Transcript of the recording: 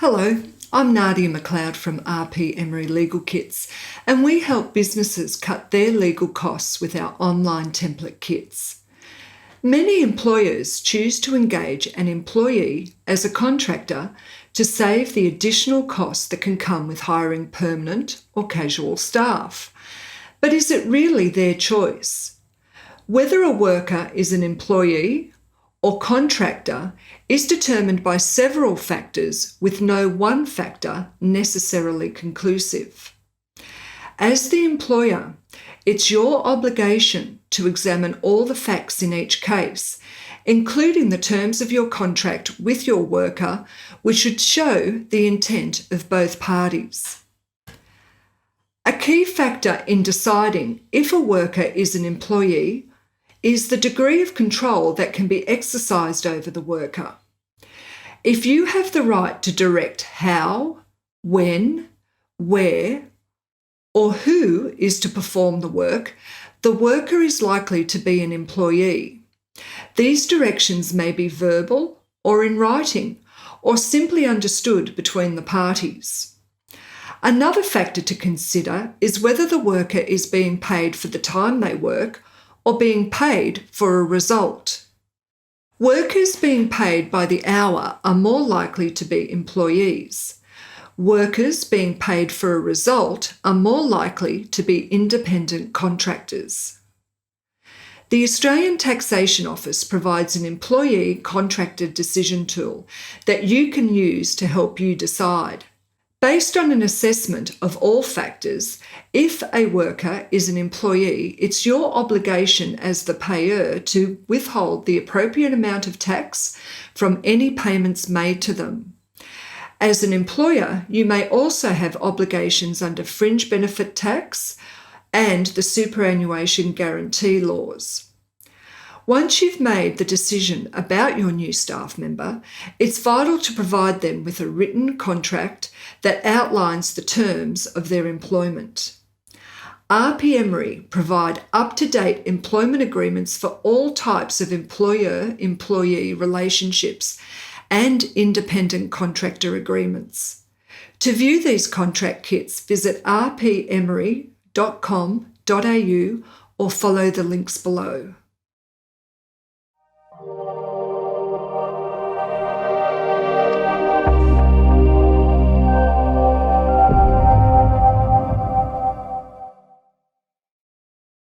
Hello, I'm Nadia MacLeod from RP Emery Legal Kits, and we help businesses cut their legal costs with our online template kits. Many employers choose to engage an employee as a contractor to save the additional costs that can come with hiring permanent or casual staff. But is it really their choice? Whether a worker is an employee or contractor is determined by several factors, with no one factor necessarily conclusive. As the employer, it's your obligation to examine all the facts in each case, including the terms of your contract with your worker, which should show the intent of both parties. A key factor in deciding if a worker is an employee is the degree of control that can be exercised over the worker. If you have the right to direct how, when, where, or who is to perform the work, the worker is likely to be an employee. These directions may be verbal or in writing, or simply understood between the parties. Another factor to consider is whether the worker is being paid for the time they work or being paid for a result. Workers being paid by the hour are more likely to be employees. Workers being paid for a result are more likely to be independent contractors. The Australian Taxation Office provides an employee contractor decision tool that you can use to help you decide. Based on an assessment of all factors, if a worker is an employee, it's your obligation as the payer to withhold the appropriate amount of tax from any payments made to them. As an employer, you may also have obligations under fringe benefit tax and the superannuation guarantee laws. Once you've made the decision about your new staff member, it's vital to provide them with a written contract that outlines the terms of their employment. RP Emery provide up-to-date employment agreements for all types of employer-employee relationships and independent contractor agreements. To view these contract kits, visit rpemery.com.au or follow the links below.